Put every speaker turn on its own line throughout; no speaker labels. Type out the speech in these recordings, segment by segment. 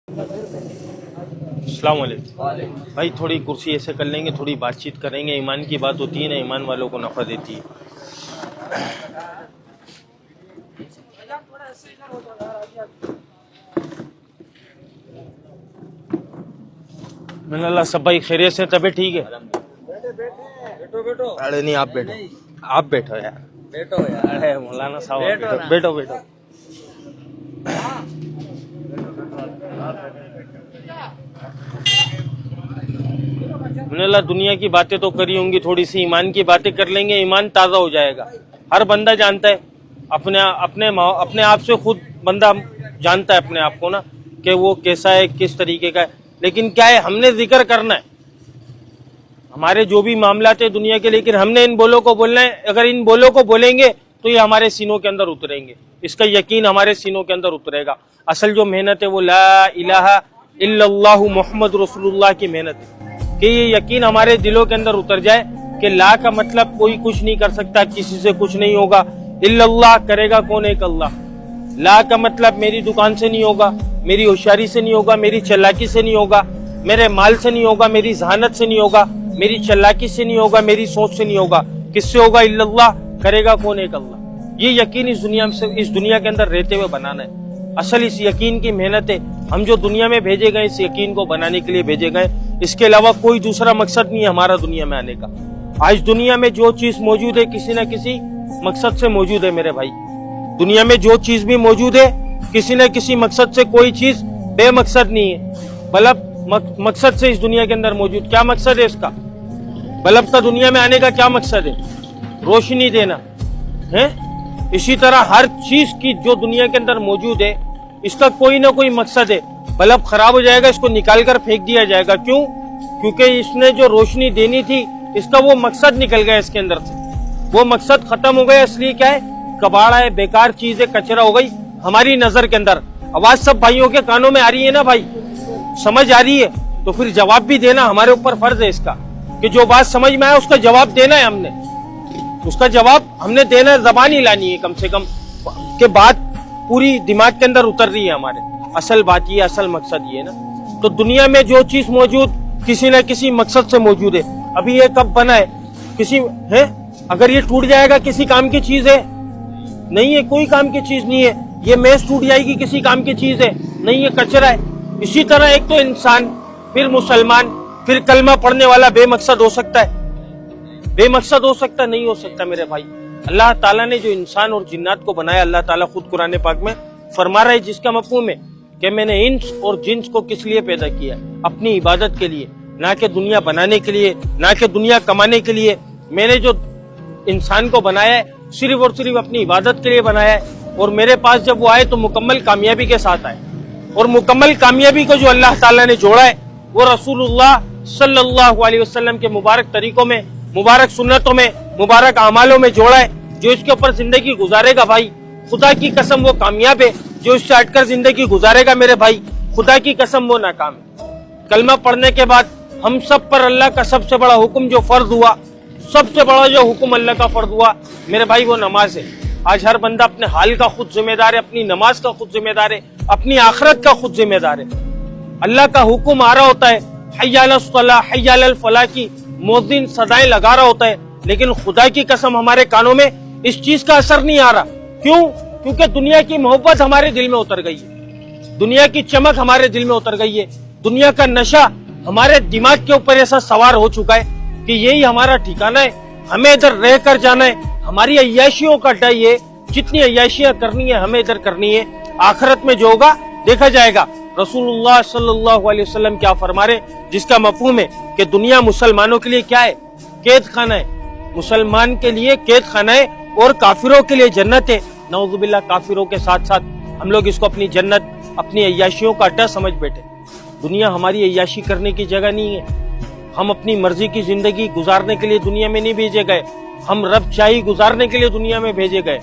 अस्सलाम वालेकुम भाई, थोड़ी कुर्सी ऐसे कर लेंगे, थोड़ी बातचीत करेंगे। ईमान की बात होती है ना, ईमान वालों को नफ़ा देती है। अल्लाह सब भाई खैरियत से, तबीयत ठीक है?
बैठो।
अरे नहीं, आप बैठो, आप बैठो यार,
बैठो यार।
अरे मौलाना साहब
बैठो ना।
बैठो बैठो। अल्लाह दुनिया की बातें तो करी होंगी, थोड़ी सी ईमान की बातें कर लेंगे, ईमान ताज़ा हो जाएगा। हर बंदा जानता है अपने आप से, खुद बंदा जानता है अपने आप को ना कि वो कैसा है, किस तरीके का है। लेकिन क्या है, हमने जिक्र करना है हमारे जो भी मामलात है दुनिया के, लेकिन हमने इन बोलों को बोलना है। अगर इन बोलों को बोलेंगे तो ये हमारे सीनों के अंदर उतरेंगे, इसका यकीन हमारे सीनों के अंदर उतरेगा। असल जो मेहनत है वो ला इलाहा इल्लल्लाहु मुहम्मद रसूलुल्लाह की मेहनत है कि ये यकीन हमारे दिलों के अंदर उतर जाए कि ला का मतलब कोई कुछ नहीं कर सकता, किसी से कुछ नहीं होगा, इल्लल्लाह करेगा कौन, एक अल्लाह। ला का मतलब मेरी दुकान से नहीं होगा, मेरी होशियारी से नहीं होगा, मेरी चालाकी से नहीं होगा, मेरे माल से नहीं होगा, मेरी जहानत से नहीं होगा, मेरी चालाकी से नहीं होगा, मेरी सोच से नहीं होगा। किससे होगा? इल्लल्लाह करेगा कौन, एक अल्लाह। ये यकीन इस दुनिया के अंदर रहते हुए बनाना है। असल इस यकीन की मेहनत है। हम जो दुनिया में भेजे गए, इस यकीन को बनाने के लिए भेजे गए। इसके अलावा कोई दूसरा मकसद नहीं है हमारा दुनिया में आने का। आज दुनिया में जो चीज मौजूद है, किसी न किसी मकसद से मौजूद है मेरे भाई। दुनिया में जो चीज भी मौजूद है, किसी न किसी मकसद से, कोई चीज बेमकसद नहीं है। बल्ब मकसद से इस दुनिया के अंदर मौजूद। क्या मकसद है इसका? बल्ब का दुनिया में आने का क्या मकसद है? रोशनी देना है। इसी तरह हर चीज की जो दुनिया के अंदर मौजूद है, इसका कोई ना कोई मकसद है। बल्ब खराब हो जाएगा, इसको निकाल कर फेंक दिया जाएगा। क्यों? क्योंकि इसने जो रोशनी देनी थी, इसका वो मकसद निकल गया इसके अंदर से, वो मकसद खत्म हो गया। इसलिए क्या है, कबाड़ा है, बेकार चीज है, कचरा हो गई हमारी नजर के अंदर। आवाज सब भाइयों के कानों में आ रही है ना भाई? समझ आ रही है? तो फिर जवाब भी देना हमारे ऊपर फर्ज है इसका, कि जो बात समझ में आए उसका जवाब देना है। हमने उसका जवाब हमने देना है, जबान ही लानी है कम से कम, के बात पूरी दिमाग के अंदर उतर रही है हमारे। असल बात ये, असल मकसद ये ना। तो दुनिया में जो चीज मौजूद, किसी न किसी मकसद से मौजूद है। अभी ये कब बना है? किसी है, अगर ये टूट जाएगा, किसी काम की चीज है? नहीं है, कोई काम की चीज नहीं है। ये मेज टूट जाएगी, किसी काम की चीज है? नहीं, ये कचरा है। इसी तरह एक तो इंसान, फिर मुसलमान, फिर कलमा पढ़ने वाला बेमकसद हो सकता है? बेमकसद हो सकता? नहीं हो सकता मेरे भाई। अल्लाह ताला ने जो इंसान और जिन्नात को बनाया, अल्लाह ताला खुद कुरान पाक में फरमा रहा है, जिसका मफहूम है कि मैंने इंस और जिन्स को किस लिए पैदा किया? अपनी इबादत के लिए, ना कि दुनिया बनाने के लिए, ना कि दुनिया कमाने के लिए। मैंने जो इंसान को बनाया है, सिर्फ और सिर्फ अपनी इबादत के लिए बनाया है। और मेरे पास जब वो आए तो मुकम्मल कामयाबी के साथ आए। और मुकम्मल कामयाबी को जो अल्लाह ताला ने जोड़ा है, वो रसूलुल्लाह सल्लल्लाहु अलैहि वसल्लम के मुबारक तरीकों में, मुबारक सुन्नतों में, मुबारक अमालों में जोड़ा है। जो इसके ऊपर जिंदगी गुजारेगा भाई, खुदा की कसम वो कामयाब है। जो इससे हटकर जिंदगी गुजारेगा मेरे भाई, खुदा की कसम वो नाकाम है। कलमा पढ़ने के बाद हम सब पर अल्लाह का सबसे बड़ा हुक्म जो फर्ज हुआ, सबसे बड़ा जो हुक्म अल्लाह का फर्ज हुआ मेरे भाई, वो नमाज है। आज हर बंदा अपने हाल का खुद जिम्मेदार है, अपनी नमाज का खुद जिम्मेदार है, अपनी आखिरत का खुद जिम्मेदार है। अल्लाह का हुक्म आ रहा होता है, हय्या अलस सलाह, हय्या अलल फलाह की मुअज्जिन सदाएं लगा रहा होता है, लेकिन खुदा की कसम हमारे कानों में इस चीज का असर नहीं आ रहा। क्यों? क्योंकि दुनिया की मोहब्बत हमारे दिल में उतर गई है, दुनिया की चमक हमारे दिल में उतर गई है, दुनिया का नशा हमारे दिमाग के ऊपर ऐसा सवार हो चुका है कि यही हमारा ठिकाना है, हमें इधर रह कर जाना है। हमारी अय्याशियों का अड्डा ये, जितनी अय्याशियां करनी है हमें इधर करनी है, आखिरत में जो होगा देखा जाएगा। रसूलुल्लाह सल्लल्लाहु अलैहि वसल्लम क्या फरमा रहे, जिसका मफहूम है कि दुनिया मुसलमानों के लिए क्या है? कैद खाना है। मुसलमान के लिए कैद खाना है और काफिरों के लिए जन्नत है। नऊजुबिल्लाह, काफिरों के साथ साथ हम लोग इसको अपनी जन्नत, अपनी अय्याशियों का अड्डा समझ बैठे। दुनिया हमारी अय्याशी करने की जगह नहीं है। हम अपनी मर्जी की जिंदगी गुजारने के लिए दुनिया में नहीं भेजे गए, हम रब चाही गुजारने के लिए दुनिया में भेजे गए।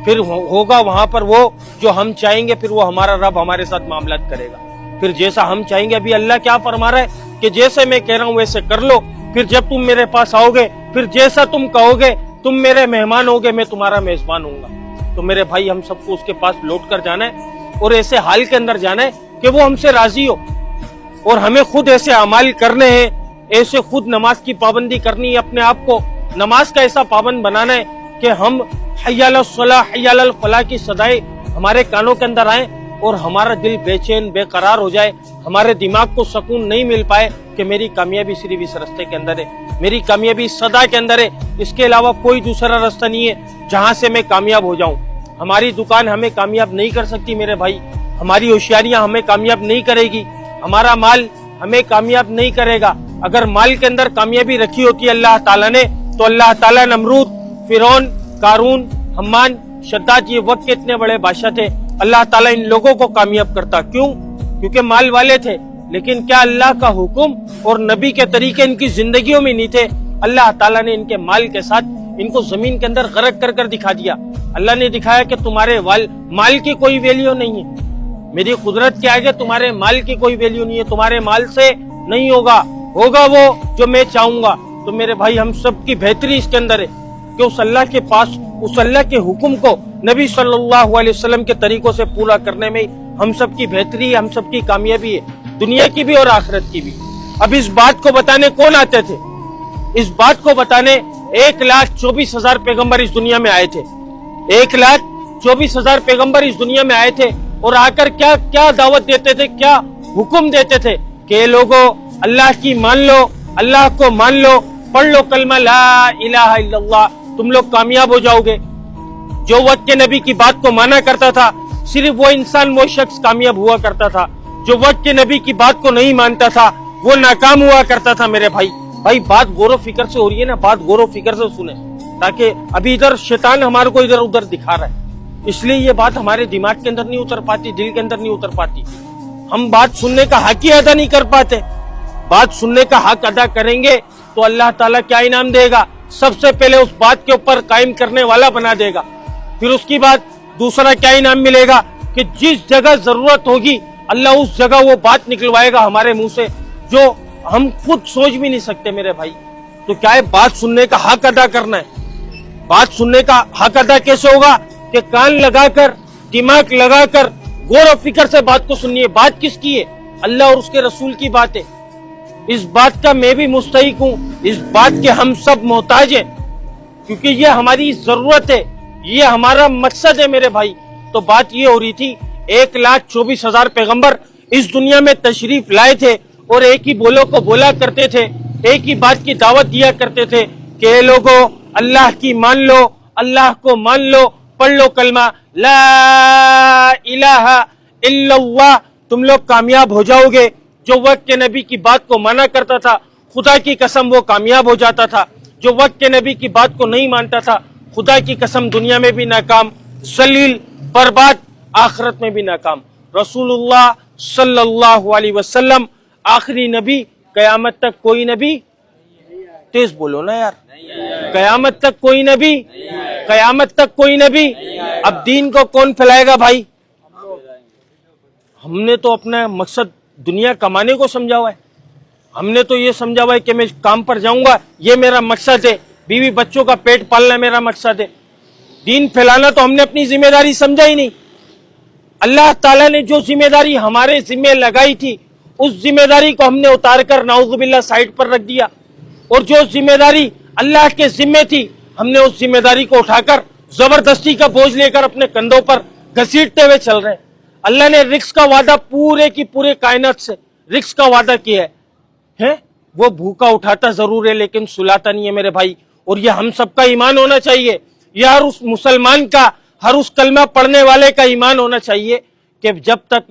फिर होगा वहां पर वो जो हम चाहेंगे, फिर वो हमारा रब हमारे साथ मामलात करेगा। फिर जैसा हम चाहेंगे, अभी अल्लाह क्या फरमा रहा है कि जैसे मैं कह रहा हूँ वैसे कर लो। फिर जब तुम मेरे पास आओगे, फिर जैसा तुम कहोगे, तुम मेरे मेहमान होगे, मैं तुम्हारा मेजबान होऊंगा। तो मेरे भाई, हम सबको उसके पास लौट कर जाना है और ऐसे हाल के अंदर जाना है کہ وہ हमसे राजी हो और हमें खुद ऐसे अमाल करने हैं, ऐसे खुद नमाज की पाबंदी करनी है, अपने आप को नमाज का ऐसा पाबंद बनाना है कि हम हय्या अल सलाह हय्या अल फलाह की सदाएं हमारे कानों के अंदर आए और हमारा दिल बेचैन बेकरार हो जाए, हमारे दिमाग को सुकून नहीं मिल पाए कि मेरी कामयाबी सिर्फ इस रास्ते के अंदर है, मेरी कामयाबी इस सदा के अंदर है, इसके अलावा कोई दूसरा रास्ता नहीं है जहां से मैं कामयाब हो जाऊं। हमारी दुकान हमें कामयाब नहीं कर सकती मेरे भाई, हमारी होशियारियां हमें कामयाब नहीं करेगी, हमारा माल हमें कामयाब नहीं करेगा। अगर माल के अंदर कामयाबी रखी होती है अल्लाह ताला ने, तो अल्लाह ताला नमरूद, फिरौन, कारून, हम्मान, शद्दाद, ये वक्त के इतने बड़े बादशाह थे, अल्लाह ताला इन लोगों को कामयाब करता। क्यों? क्योंकि माल वाले थे, लेकिन क्या अल्लाह का हुक्म और नबी के तरीके इनकी जिंदगियों में नहीं थे? अल्लाह ताला ने इनके माल के साथ इनको जमीन के अंदर गरक कर दिखा दिया। अल्लाह ने दिखाया कि तुम्हारे माल की कोई वैल्यू नहीं है, मेरी कुदरत के आगे तुम्हारे माल की कोई वैल्यू नहीं है, तुम्हारे माल से नहीं होगा वो जो मैं चाहूंगा। तो मेरे भाई हम सब की बेहतरी इसके अंदर है कि उस अल्लाह के पास, उस अल्लाह के हुक्म को नबी सल्लल्लाहु अलैहि वसल्लम के तरीकों से पूरा करने में हम सब की बेहतरी, हम सब की कामयाबी है, दुनिया की भी और आखिरत की भी। अब इस बात को बताने कौन आते थे? इस बात को बताने 1,24,000 पैगंबर इस दुनिया में आए थे। 1,24,000 पैगंबर इस दुनिया में आए थे और आकर क्या क्या दावत देते थे, क्या हुक्म देते थे कि लोगों अल्लाह की मान लो, अल्लाह को मान लो, पढ़ लो कलमा ला इलाहा इल्लल्लाह, तुम लोग कामयाब हो जाओगे। जो वक्त के नबी की बात को माना करता था, सिर्फ वो इंसान, वो शख्स कामयाब हुआ करता था। जो वक्त के नबी की बात को नहीं मानता था वो नाकाम हुआ करता था। मेरे भाई बात गौर फिक्र से हो रही है ना, बात गौर फिक्र से सुने, ताकि अभी इधर शैतान हमारे को इधर उधर दिखा रहा है, इसलिए ये बात हमारे दिमाग के अंदर नहीं उतर पाती, दिल के अंदर नहीं उतर पाती। हम बात सुनने का हक ही अदा नहीं कर पाते। बात सुनने का हक अदा करेंगे तो अल्लाह ताला क्या इनाम देगा? सबसे पहले उस बात के ऊपर कायम करने वाला बना देगा। फिर उसकी बाद दूसरा क्या इनाम मिलेगा कि जिस जगह जरूरत होगी अल्लाह उस जगह वो बात निकलवाएगा हमारे मुंह से जो हम खुद सोच भी नहीं सकते मेरे भाई। तो क्या है, बात सुनने का हक अदा करना है। बात सुनने का हक अदा कैसे होगा कि कान लगाकर, दिमाग लगाकर गौर और फिक्र से बात को सुनिए। बात किसकी है? अल्लाह और उसके रसूल की बात है। इस बात का मैं भी मुस्तहिक हूँ, इस बात के हम सब मोहताज हैं, क्योंकि ये हमारी जरूरत है, ये हमारा मकसद है मेरे भाई। तो बात ये हो रही थी, 1,24,000 पैगंबर इस दुनिया में तशरीफ लाए थे और एक ही बोलो को बोला करते थे, एक ही बात की दावत दिया करते थे कि लोगों अल्लाह की मान लो, अल्लाह को मान लो, पढ़ लो कलमा ला इलाहा इल्लल्लाह, तुम लोग कामयाब हो जाओगे। जो वक्त के नबी की बात को माना करता था, खुदा की कसम वो कामयाब हो जाता था। जो वक्त के नबी की बात को नहीं मानता था, खुदा की कसम दुनिया में भी नाकाम, जलील, बर्बाद, आखिरत में भी नाकाम। रसूलुल्लाह सल्लल्लाहु अलैहि वसल्लम आखिरी नबी, कयामत तक कोई नबी, तेज बोलो ना यार, कयामत तक कोई नबी, कयामत तक कोई नबी। अब दीन को कौन फैलाएगा भाई? हमने तो अपना मकसद दुनिया कमाने को समझा हुआ है, हमने तो ये समझा हुआ है कि मैं काम पर जाऊंगा, ये मेरा मकसद है, बीवी बच्चों का पेट पालना मेरा मकसद है। दीन फैलाना तो हमने अपनी जिम्मेदारी समझा ही नहीं। अल्लाह ताला ने जो जिम्मेदारी हमारे जिम्मे लगाई थी, उस जिम्मेदारी को हमने उतार कर नाउजुबिल्लाह साइड पर रख दिया, और जो जिम्मेदारी अल्लाह के जिम्मे थी हमने उस जिम्मेदारी को उठाकर जबरदस्ती का बोझ लेकर अपने कंधों पर घसीटते हुए चल रहे हैं। अल्लाह ने रिस्क का वादा पूरे की पूरे कायनात से रिस्क का वादा किया है? वो भूखा उठाता जरूर है लेकिन सुलाता नहीं है मेरे भाई। और ये हम सबका ईमान होना चाहिए, ये हर उस मुसलमान का, हर उस कलमा पढ़ने वाले का ईमान होना चाहिए कि जब तक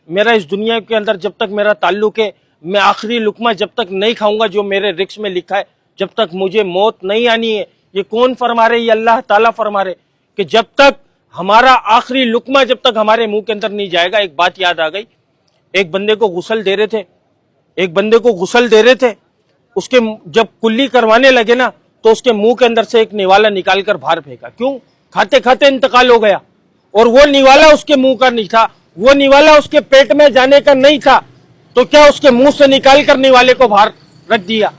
मेरा इस दुनिया के अंदर जब तक मेरा ताल्लुक है, मैं आखिरी लुकमा जब तक नहीं खाऊंगा जो मेरे रिस्क में लिखा है, जब तक मुझे मौत नहीं आनी है। ये कौन फरमा रहे? ये अल्लाह ताला फरमा रहे कि जब तक हमारा आखिरी लुकमा जब तक हमारे मुंह के अंदर नहीं जाएगा। एक बात याद आ गई, एक बंदे को गुस्ल दे रहे थे, एक बंदे को गुस्ल दे रहे थे, उसके जब कुल्ली करवाने लगे ना तो उसके मुंह के अंदर से एक निवाला निकाल कर बाहर फेंका। क्यों? खाते खाते इंतकाल हो गया, और वो निवाला उसके मुंह का नहीं था, वो निवाला उसके पेट में जाने का नहीं था, तो क्या उसके मुंह से निकाल कर निवाले को बाहर रख दिया।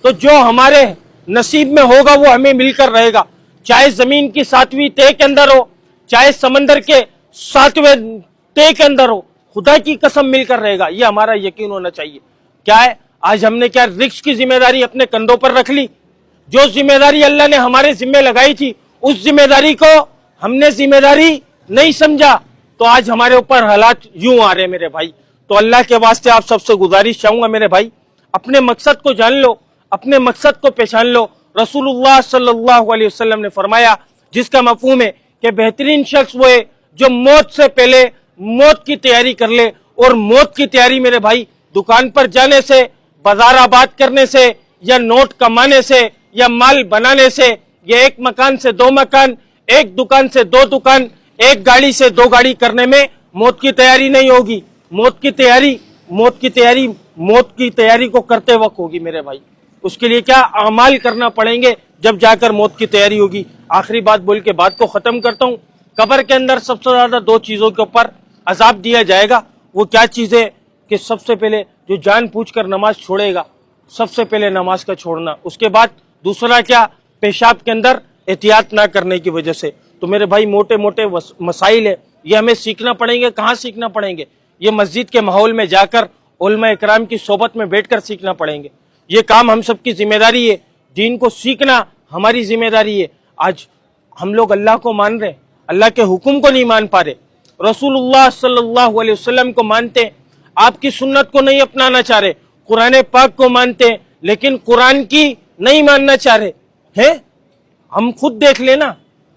तो जो हमारे नसीब में होगा वो हमें मिलकर रहेगा, चाहे जमीन की 7वीं तह के अंदर हो, चाहे समंदर के 7वें तह के अंदर हो, خدا کی قسم مل کر رہے گا، یہ ہمارا یقین ہونا چاہیے۔ کیا ہے آج ہم نے کیا رزق کی ذمہ داری اپنے کندھوں پر رکھ لی؟ جو ذمہ داری اللہ نے ہمارے ذمہ لگائی تھی اس ذمہ داری کو ہم نے ذمہ داری نہیں سمجھا، تو آج ہمارے اوپر حالات یوں آ رہے ہیں میرے بھائی۔ تو اللہ کے واسطے آپ سب سے گزارش چاہوں گا میرے بھائی، اپنے مقصد کو جان لو، اپنے مقصد کو پہچان لو۔ رسول اللہ صلی اللہ علیہ وسلم نے فرمایا، جس کا مفہوم ہے کہ بہترین شخص وہ ہے جو موت سے پہلے موت کی تیاری کر لے۔ اور موت کی تیاری میرے بھائی دکان پر جانے سے، بازار آباد کرنے سے، یا نوٹ کمانے سے، یا مال بنانے سے، یا ایک مکان سے دو مکان، ایک دکان سے دو دکان، ایک گاڑی سے دو گاڑی کرنے میں موت کی تیاری نہیں ہوگی۔ موت کی تیاری کو کرتے وقت ہوگی میرے بھائی۔ اس کے لیے کیا اعمال کرنا پڑیں گے، جب جا کر موت کی تیاری ہوگی۔ آخری بات بول کے بات کو ختم کرتا ہوں۔ قبر کے اندر سب سے زیادہ دو چیزوں کے اوپر عذاب دیا جائے گا۔ وہ کیا چیز ہے کہ سب سے پہلے جو جان پوچھ کر نماز چھوڑے گا، سب سے پہلے نماز کا چھوڑنا، اس کے بعد دوسرا کیا، پیشاب کے اندر احتیاط نہ کرنے کی وجہ سے۔ تو میرے بھائی موٹے موٹے مسائل ہے، یہ ہمیں سیکھنا پڑیں گے۔ کہاں سیکھنا پڑیں گے؟ یہ مسجد کے ماحول میں جا کر علماء اکرام کی صحبت میں بیٹھ کر سیکھنا پڑیں گے۔ یہ کام ہم سب کی ذمہ داری ہے، دین کو سیکھنا ہماری ذمہ داری ہے۔ آج ہم لوگ اللہ کو مان رہے، اللہ کے حکم کو نہیں مان پا رہے، رسول اللہ صلی اللہ علیہ وسلم کو مانتے، آپ کی سنت کو نہیں اپنانا چاہ رہے، قرآن پاک کو مانتے لیکن قرآن کی نہیں ماننا چاہ رہے ہیں۔ ہم خود دیکھ لینا،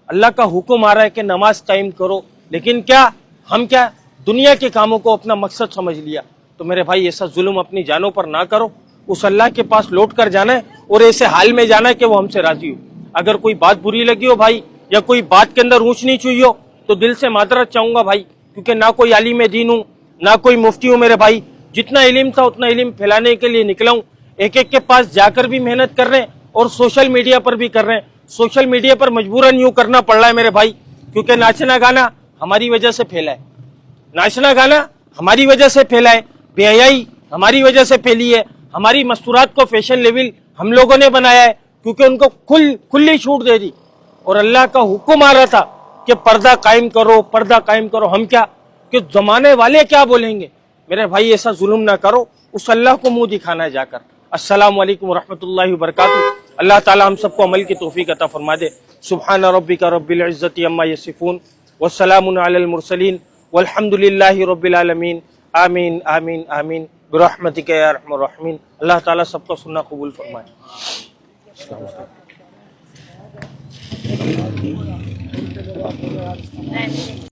اللہ کا حکم آ رہا ہے کہ نماز قائم کرو، لیکن کیا ہم کیا دنیا کے کاموں کو اپنا مقصد سمجھ لیا۔ تو میرے بھائی ایسا ظلم اپنی جانوں پر نہ کرو، اس اللہ کے پاس لوٹ کر جانا ہے اور ایسے حال میں جانا ہے کہ وہ ہم سے راضی ہو۔ اگر کوئی بات بری لگی ہو بھائی، یا کوئی بات کے اندر اونچ نیچ ہوئی ہو، تو دل سے معذرت چاہوں گا بھائی، کیونکہ نہ کوئی عالم دین ہوں، نہ کوئی مفتی ہوں میرے بھائی۔ جتنا علم تھا اتنا علم پھیلانے کے لیے نکلا ہوں۔ ایک ایک کے پاس جا کر بھی محنت کر رہے ہیں اور سوشل میڈیا پر بھی کر رہے ہیں۔ سوشل میڈیا پر مجبوراً یوں کرنا پڑ رہا ہے میرے بھائی، کیونکہ ناچنا گانا ہماری وجہ سے پھیلا ہے، ناچنا گانا ہماری وجہ سے پھیلا ہے، بے حیائی ہماری وجہ سے پھیلی ہے، ہماری مستورات کو فیشن لیول ہم لوگوں نے بنایا ہے، کیونکہ ان کو کھلی چھوٹ دے دی۔ اور اللہ کا حکم آ رہا تھا کہ پردہ قائم کرو، پردہ قائم کرو۔ ہم کیا کہ زمانے والے کیا بولیں گے؟ میرے بھائی ایسا ظلم نہ کرو، اس اللہ کو منہ دکھانا ہے جا کر۔ السلام علیکم ورحمۃ اللہ وبرکاتہ۔ اللہ تعالی ہم سب کو عمل کی توفیق عطا فرما دے۔ سبحان ربک رب العزت عما یصفون والسلام علی المرسلین والحمد للہ رب العالمین۔ آمین آمین آمین برحمتک یا ارحم الراحمین۔ اللہ تعالیٰ سب کو سننا قبول فرمائے۔